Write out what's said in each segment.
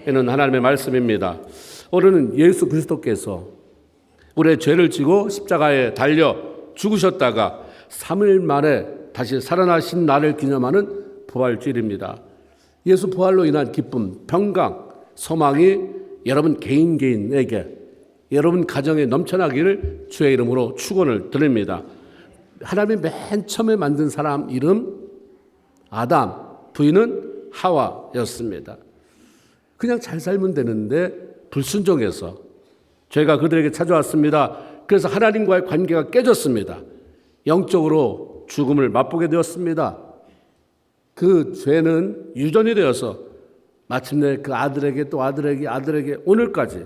이는 하나님의 말씀입니다. 오늘은 예수 그리스도께서 우리의 죄를 지고 십자가에 달려 죽으셨다가 3일 만에 다시 살아나신 날을 기념하는 부활주일입니다. 예수 부활로 인한 기쁨, 평강, 소망이 여러분 개인에게, 여러분 가정에 넘쳐나기를 주의 이름으로 축원을 드립니다. 하나님이 맨 처음에 만든 사람 이름 아담, 부인은 하와였습니다. 그냥 잘 살면 되는데 불순종해서 죄가 그들에게 찾아왔습니다. 그래서 하나님과의 관계가 깨졌습니다. 영적으로 죽음을 맛보게 되었습니다. 그 죄는 유전이 되어서 마침내 그 아들에게 또 아들에게 오늘까지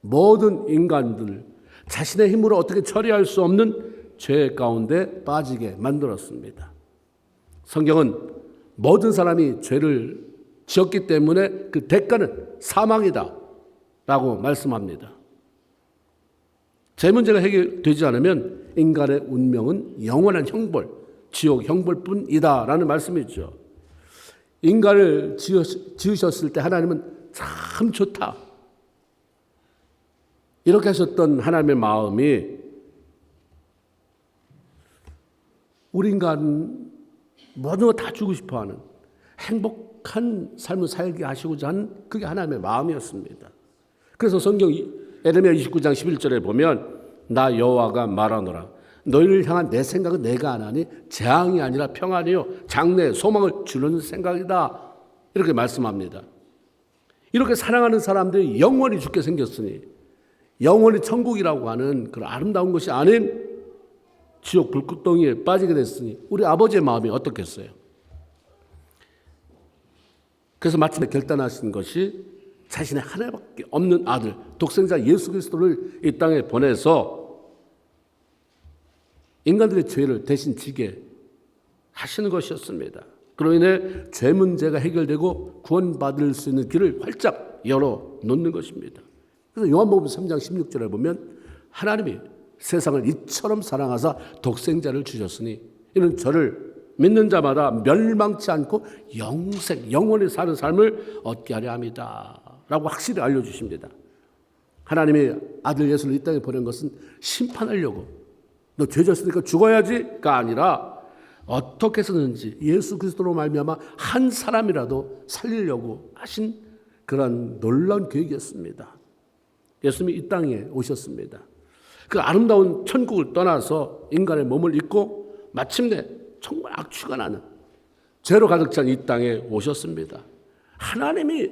모든 인간들 자신의 힘으로 어떻게 처리할 수 없는 죄 가운데 빠지게 만들었습니다. 성경은 모든 사람이 죄를 지었기 때문에 그 대가는 사망이다 라고 말씀합니다. 죄 문제가 해결되지 않으면 인간의 운명은 영원한 형벌, 지옥 형벌뿐이다 라는 말씀이죠. 인간을 지으셨을 때 하나님은 참 좋다 이렇게 하셨던 하나님의 마음이 우리 인간 모든 거 다 주고 싶어하는 행복한 삶을 살게 하시고자 하는 그게 하나님의 마음이었습니다. 그래서 성경 에레미야 29장 11절에 보면 나 여호와가 말하노라 너희를 향한 내 생각은 내가 안 하니 재앙이 아니라 평안이요 장래 소망을 주는 생각이다 이렇게 말씀합니다. 이렇게 사랑하는 사람들이 영원히 죽게 생겼으니 영원히 천국이라고 하는 그런 아름다운 것이 아닌 지옥 불구덩이에 빠지게 됐으니 우리 아버지의 마음이 어떻겠어요? 그래서 마침내 결단하신 것이 자신의 하나밖에 없는 아들 독생자 예수 그리스도를 이 땅에 보내서 인간들의 죄를 대신 지게 하시는 것이었습니다. 그로 인해 죄 문제가 해결되고 구원받을 수 있는 길을 활짝 열어놓는 것입니다. 그래서 요한복음 3장 16절에 보면 하나님이 세상을 이처럼 사랑하사 독생자를 주셨으니 이는 저를 믿는 자마다 멸망치 않고 영원히 사는 삶을 얻게 하려 함이다 라고 확실히 알려주십니다. 하나님이 아들 예수를 이 땅에 보낸 것은 심판하려고 너 죄 졌으니까 죽어야지가 아니라 어떻게 해서든지 예수 그리스도로 말미암아 한 사람이라도 살리려고 하신 그런 놀라운 계획이었습니다. 예수님이 이 땅에 오셨습니다. 그 아름다운 천국을 떠나서 인간의 몸을 입고 마침내 정말 악취가 나는 죄로 가득 찬 이 땅에 오셨습니다. 하나님이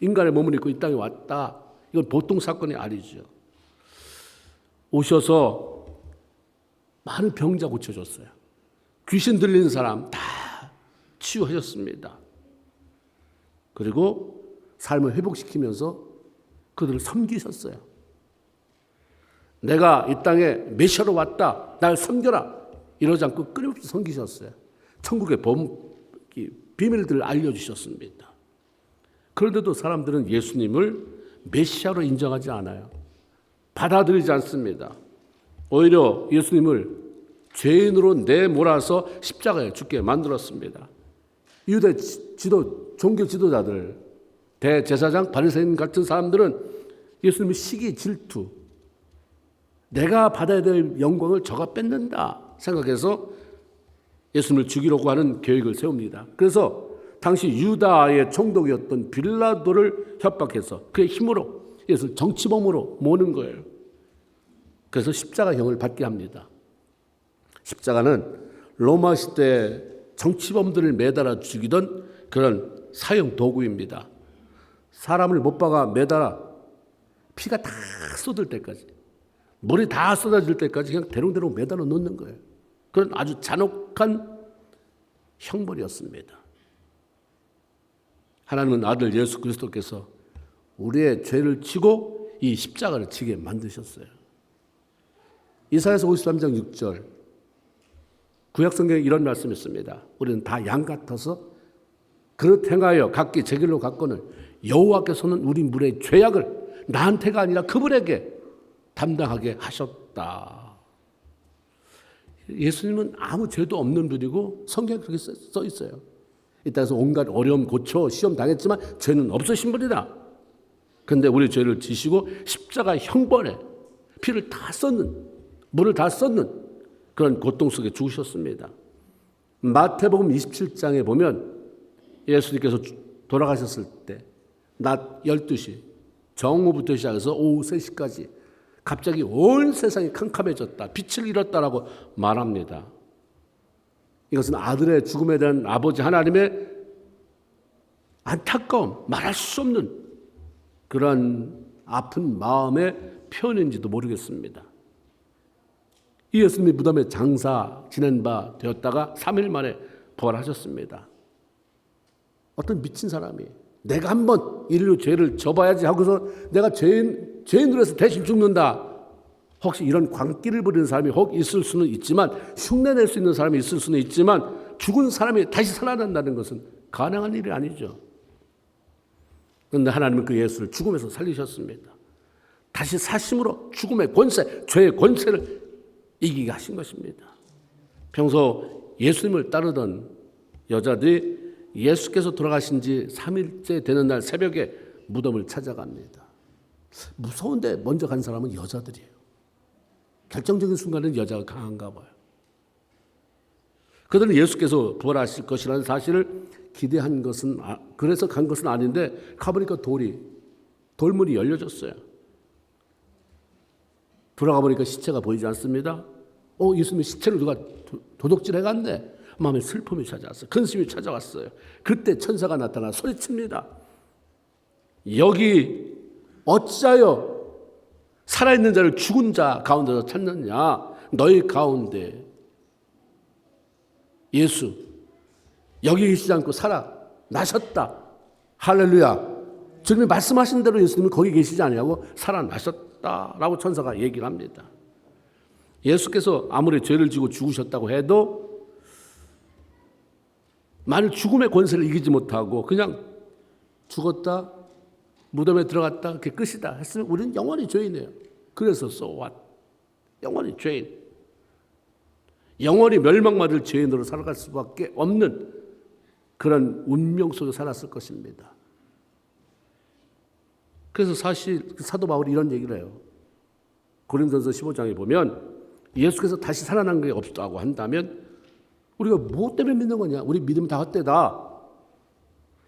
인간의 몸을 입고 이 땅에 왔다. 이건 보통 사건이 아니죠. 오셔서 많은 병자 고쳐줬어요. 귀신 들리는 사람 다 치유하셨습니다. 그리고 삶을 회복시키면서 그들을 섬기셨어요. 내가 이 땅에 메시아로 왔다. 날 섬겨라. 이러지 않고 끊임없이 섬기셨어요. 천국의 비밀들을 알려주셨습니다. 그런데도 사람들은 예수님을 메시아로 인정하지 않아요. 받아들이지 않습니다. 오히려 예수님을 죄인으로 내몰아서 십자가에 죽게 만들었습니다. 유대 종교 지도자들, 대제사장, 바리새인 같은 사람들은 예수님의 시기, 질투, 내가 받아야 될 영광을 저가 뺏는다 생각해서 예수님을 죽이려고 하는 계획을 세웁니다. 그래서 당시 유다의 총독이었던 빌라도를 협박해서 그의 힘으로 예수를 정치범으로 모는 거예요. 그래서 십자가형을 받게 합니다. 십자가는 로마 시대 정치범들을 매달아 죽이던 그런 사형 도구입니다. 사람을 못 박아 매달아 피가 다 쏟을 때까지, 머리 다 쏟아질 때까지 그냥 대롱대롱 매달아 놓는 거예요. 그런 아주 잔혹한 형벌이었습니다. 하나님은 아들 예수 그리스도께서 우리의 죄를 지고 이 십자가를 지게 만드셨어요. 이사야서 53장 6절 구약성경에 이런 말씀이 있습니다. 우리는 다 양 같아서 그릇 행하여 각기 제 길로 갔거늘 여호와께서는 우리 물의 죄악을 나한테가 아니라 그분에게 담당하게 하셨다. 예수님은 아무 죄도 없는 분이고 성경에 그렇게 써 있어요. 이 땅에서 온갖 어려움 고쳐 시험 당했지만 죄는 없으신 분이다. 그런데 우리 죄를 지시고 십자가 형벌에 피를 다 쏟는, 물을 다 쏟는 그런 고통 속에 죽으셨습니다. 마태복음 27장에 보면 예수님께서 돌아가셨을 때 낮 12시 정오부터 시작해서 오후 3시까지 갑자기 온 세상이 캄캄해졌다, 빛을 잃었다라고 말합니다. 이것은 아들의 죽음에 대한 아버지 하나님의 안타까움, 말할 수 없는 그런 아픈 마음의 표현인지도 모르겠습니다. 이 예수님이 무덤에 장사 지낸 바 되었다가 3일 만에 부활하셨습니다. 어떤 미친 사람이 내가 한번 인류 죄를 져봐야지 하고서 내가 죄인으로 해서 대신 죽는다. 혹시 이런 광기를 부리는 사람이 혹 있을 수는 있지만, 흉내낼 수 있는 사람이 있을 수는 있지만, 죽은 사람이 다시 살아난다는 것은 가능한 일이 아니죠. 그런데 하나님은 그 예수를 죽음에서 살리셨습니다. 다시 사심으로 죽음의 권세, 죄의 권세를 이기게 하신 것입니다. 평소 예수님을 따르던 여자들이 예수께서 돌아가신 지 3일째 되는 날 새벽에 무덤을 찾아갑니다. 무서운데 먼저 간 사람은 여자들이에요. 결정적인 순간에는 여자가 강한가 봐요. 그들은 예수께서 부활하실 것이라는 사실을 기대한 것은, 그래서 간 것은 아닌데 가보니까 돌문이 열려졌어요. 돌아가 보니까 시체가 보이지 않습니다. 예수님의 시체를 누가 도둑질해 갔네. 마음에 슬픔이 찾아왔어요. 근심이 찾아왔어요. 그때 천사가 나타나 소리칩니다. 여기 어찌하여 살아있는 자를 죽은 자 가운데서 찾느냐. 너희 가운데 예수 여기 계시지 않고 살아나셨다. 할렐루야. 주님이 말씀하신 대로 예수님은 거기 계시지 않냐고 살아나셨다라고 천사가 얘기를 합니다. 예수께서 아무리 죄를 지고 죽으셨다고 해도 만일 죽음의 권세를 이기지 못하고 그냥 죽었다, 무덤에 들어갔다, 그게 끝이다 했으면 우리는 영원히 죄인이에요. 그래서 so what? 영원히 죄인. 영원히 멸망받을 죄인으로 살아갈 수밖에 없는 그런 운명 속에 살았을 것입니다. 그래서 사실 사도 바울이 이런 얘기를 해요. 고린도전서 15장에 보면 예수께서 다시 살아난 게 없다고 한다면 우리가 무엇 때문에 믿는 거냐? 우리 믿음 다 헛되다.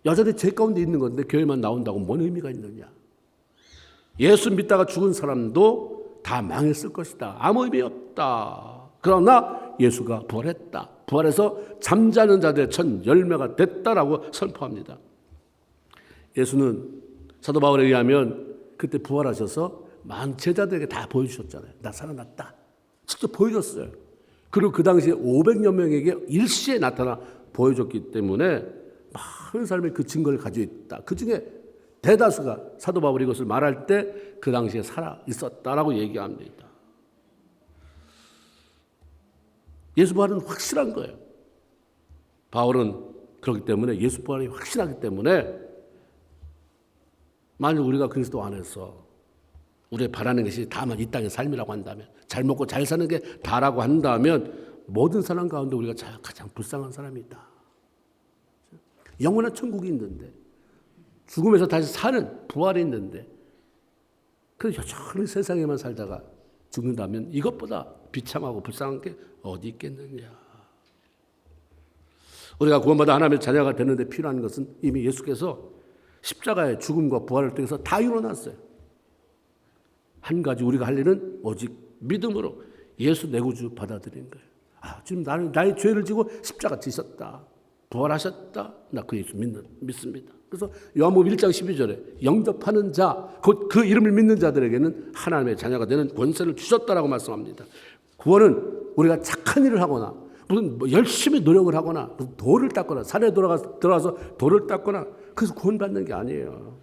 여전히 죄 가운데 있는 건데 교회만 나온다고 뭔 의미가 있느냐? 예수 믿다가 죽은 사람도 다 망했을 것이다. 아무 의미 없다. 그러나 예수가 부활했다. 부활해서 잠자는 자들의 첫 열매가 됐다라고 선포합니다. 예수는 사도 바울에 의하면 그때 부활하셔서 많은 제자들에게 다 보여주셨잖아요. 나 살아났다. 직접 보여줬어요. 그리고 그 당시에 500여 명에게 일시에 나타나 보여줬기 때문에 많은 사람이 그 증거를 가지고 있다. 그 중에 대다수가 사도 바울이 이것을 말할 때 그 당시에 살아 있었다라고 얘기합니다. 예수 부활은 확실한 거예요. 바울은 그렇기 때문에 예수 부활이 확실하기 때문에 만약 우리가 그리스도 안에서 우리의 바라는 것이 다만 이 땅의 삶이라고 한다면, 잘 먹고 잘 사는 게 다라고 한다면 모든 사람 가운데 우리가 가장 불쌍한 사람이다. 영원한 천국이 있는데, 죽음에서 다시 사는 부활이 있는데, 그래서 여전히 세상에만 살다가 죽는다면 이것보다 비참하고 불쌍한 게 어디 있겠느냐. 우리가 구원받아 하나님의 자녀가 되는데 필요한 것은 이미 예수께서 십자가의 죽음과 부활을 통해서 다 이루어놨어요. 한 가지 우리가 할 일은 오직 믿음으로 예수 내 구주 받아들이는 거예요. 지금 나는 나의 죄를 지고 십자가 지셨다. 부활하셨다. 나 그 예수 믿습니다. 그래서 요한복음 1장 12절에 영접하는 자, 곧 그 이름을 믿는 자들에게는 하나님의 자녀가 되는 권세를 주셨다라고 말씀합니다. 구원은 우리가 착한 일을 하거나 무슨 열심히 노력을 하거나 무슨 돌을 닦거나 산에 들어가서 돌을 닦거나 그래서 구원받는 게 아니에요.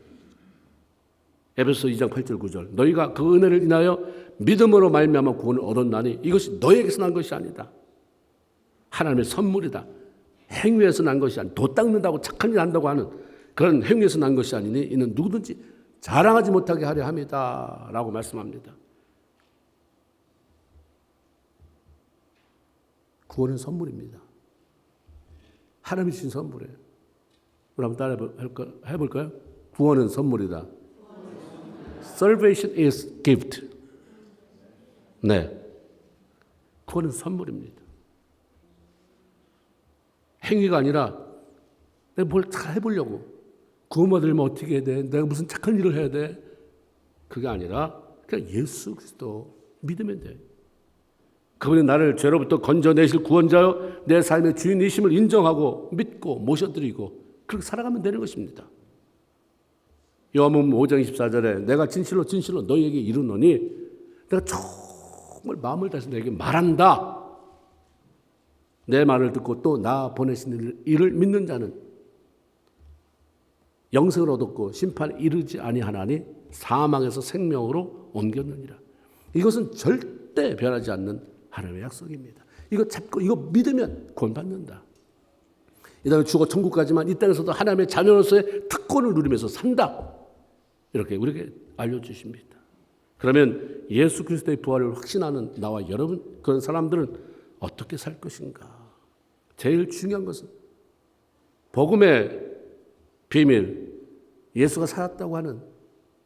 에베소 2장 8절 9절 너희가 그 은혜를 인하여 믿음으로 말미암아 구원을 얻었나니 이것이 너희에게서 난 것이 아니다. 하나님의 선물이다. 행위에서 난 것이 아니다. 도 닦는다고 착한 일 한다고 하는 그런 행위에서 난 것이 아니니 이는 누구든지 자랑하지 못하게 하려 함이다 라고 말씀합니다. 구원은 선물입니다. 하나님이 주신 선물이에요. 우리 한번 따라 해볼까요? 구원은 선물이다. Salvation is gift. 네. 구원은 선물입니다. 행위가 아니라 내가 뭘 잘 해보려고 구원받으려면 어떻게 해야 돼? 내가 무슨 착한 일을 해야 돼? 그게 아니라 그냥 예수 그리스도 믿으면 돼. 그분이 나를 죄로부터 건져내실 구원자여 내 삶의 주인이심을 인정하고 믿고 모셔드리고 그렇게 살아가면 되는 것입니다. 요한복음 5장 24절에 내가 진실로 진실로 너희에게 이르노니 내가 정말 마음을 다해서 너에게 말한다. 내 말을 듣고 또 나 보내신 이를 믿는 자는 영생을 얻었고 심판에 이르지 아니하나니 사망에서 생명으로 옮겼느니라. 이것은 절대 변하지 않는 하나님의 약속입니다. 이거 잡고 이거 믿으면 구원받는다. 이 땅에 죽어 천국 가지만 이 땅에서도 하나님의 자녀로서의 특권을 누리면서 산다. 이렇게 우리에게 알려주십니다. 그러면 예수 그리스도의 부활을 확신하는 나와 여러분 그런 사람들은 어떻게 살 것인가? 제일 중요한 것은 복음의 비밀, 예수가 살았다고 하는,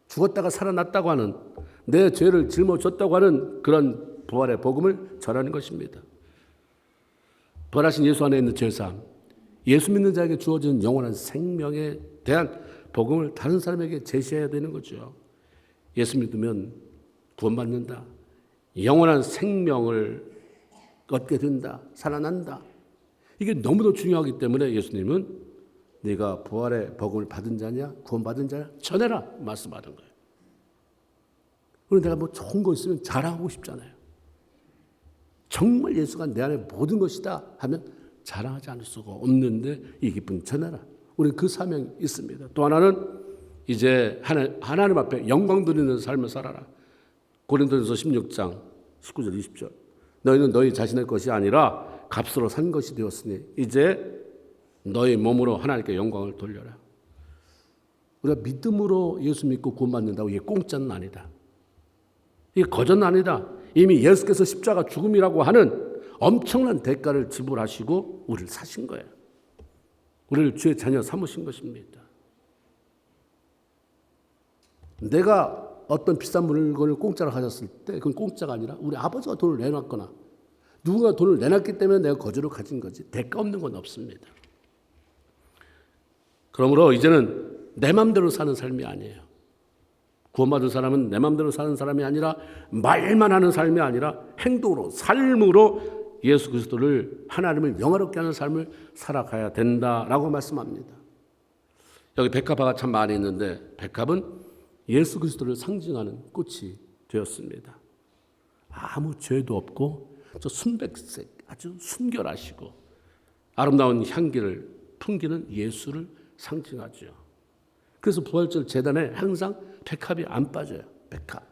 죽었다가 살아났다고 하는, 내 죄를 짊어졌다고 하는 그런 부활의 복음을 전하는 것입니다. 부활하신 예수 안에 있는 죄사함, 예수 믿는 자에게 주어지는 영원한 생명에 대한 복음을 다른 사람에게 제시해야 되는 거죠. 예수 믿으면 구원받는다. 영원한 생명을 얻게 된다. 살아난다. 이게 너무도 중요하기 때문에 예수님은 네가 부활의 복음을 받은 자냐 구원받은 자냐 전해라 말씀하던 거예요. 그리고 내가 뭐 좋은 거 있으면 자랑하고 싶잖아요. 정말 예수가 내 안에 모든 것이다 하면 자랑하지 않을 수가 없는데 이 기쁨 전해라. 우리는 그 사명이 있습니다. 또 하나는 이제 하나님 앞에 영광 드리는 삶을 살아라. 고린도전서 16장 19절 20절 너희는 너희 자신의 것이 아니라 값으로 산 것이 되었으니 이제 너희 몸으로 하나님께 영광을 돌려라. 우리가 믿음으로 예수 믿고 구원받는다고 이게 공짜는 아니다. 이게 거저는 아니다. 이미 예수께서 십자가 죽음이라고 하는 엄청난 대가를 지불하시고 우리를 사신 거예요. 우리를 주의 자녀 삼으신 것입니다. 내가 어떤 비싼 물건을 공짜로 가졌을 때 그건 공짜가 아니라 우리 아버지가 돈을 내놨거나 누군가 돈을 내놨기 때문에 내가 거저로 가진 거지 대가 없는 건 없습니다. 그러므로 이제는 내 맘대로 사는 삶이 아니에요. 구원받은 사람은 내 맘대로 사는 사람이 아니라 말만 하는 삶이 아니라 행동으로 삶으로 예수 그리스도를 하나님을 영화롭게 하는 삶을 살아가야 된다라고 말씀합니다. 여기 백합화가 참 많이 있는데 백합은 예수 그리스도를 상징하는 꽃이 되었습니다. 아무 죄도 없고 저 순백색 아주 순결하시고 아름다운 향기를 풍기는 예수를 상징하죠. 그래서 부활절 제단에 항상 백합이 안 빠져요. 백합.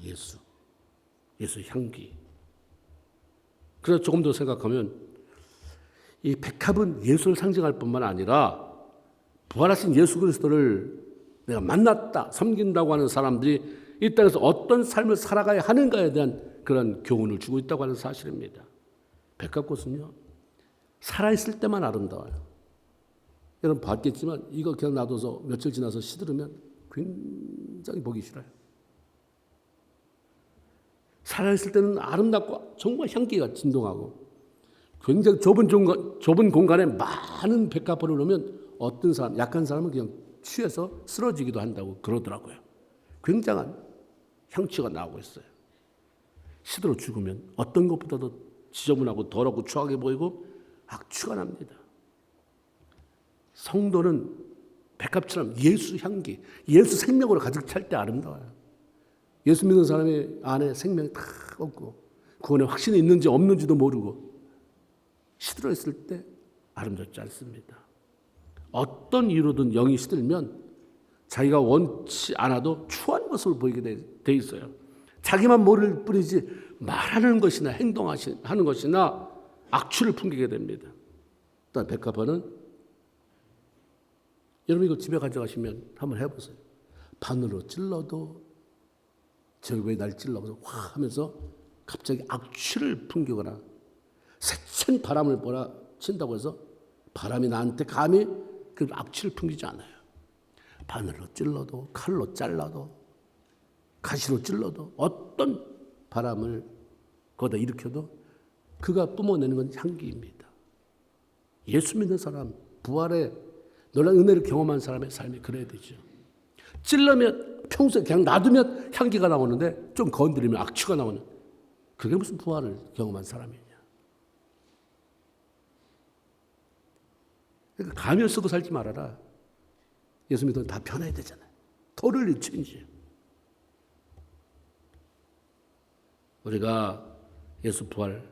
예수. 예수 향기. 그래서 조금 더 생각하면 이 백합은 예수를 상징할 뿐만 아니라 부활하신 예수 그리스도를 내가 만났다, 섬긴다고 하는 사람들이 이 땅에서 어떤 삶을 살아가야 하는가에 대한 그런 교훈을 주고 있다고 하는 사실입니다. 백합꽃은요, 살아있을 때만 아름다워요. 여러분 봤겠지만 이거 그냥 놔둬서 며칠 지나서 시들으면 굉장히 보기 싫어요. 살아있을 때는 아름답고 정말 향기가 진동하고 굉장히 좁은 공간에 많은 백합화를 놓으면 어떤 사람, 약한 사람은 그냥 취해서 쓰러지기도 한다고 그러더라고요. 굉장한 향취가 나오고 있어요. 시들어 죽으면 어떤 것보다도 지저분하고 더럽고 추하게 보이고 악취가 납니다. 성도는 백합처럼 예수 향기, 예수 생명으로 가득 찰 때 아름다워요. 예수 믿는 사람의 안에 생명이 다 없고 구원의 확신이 있는지 없는지도 모르고 시들어 있을 때 아름답지 않습니다. 어떤 이유로든 영이 시들면 자기가 원치 않아도 추한 모습을 보이게 돼 있어요. 자기만 모를 뿐이지 말하는 것이나 행동하는 것이나 악취를 풍기게 됩니다. 일단 백합화는 여러분 이거 집에 가져가시면 한번 해보세요. 바늘로 찔러도 저기 왜 날 찔러서 확 하면서 갑자기 악취를 풍기거나 세찬 바람을 몰아친다고 해서 바람이 나한테 감히 그 악취를 풍기지 않아요. 바늘로 찔러도 칼로 잘라도 가시로 찔러도 어떤 바람을 거기다 일으켜도 그가 뿜어내는 건 향기입니다. 예수 믿는 사람, 부활의 놀라운 은혜를 경험한 사람의 삶이 그래야 되죠. 찔러면 평소에 그냥 놔두면 향기가 나오는데 좀 건드리면 악취가 나오는, 그게 무슨 부활을 경험한 사람이냐. 그러니까 가면 쓰고 살지 말아라. 예수 믿으면 다 변해야 되잖아요. 토를 체인지. 우리가 예수 부활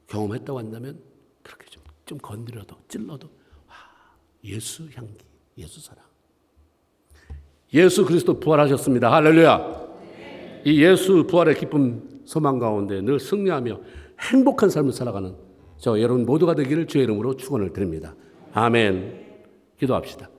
경험했다고 한다면 그렇게 좀 건드려도 찔러도 예수 향기, 예수 사랑. 예수 그리스도 부활하셨습니다. 할렐루야. 이 예수 부활의 기쁨 소망 가운데 늘 승리하며 행복한 삶을 살아가는 저 여러분 모두가 되기를 주의 이름으로 축원을 드립니다. 아멘. 기도합시다.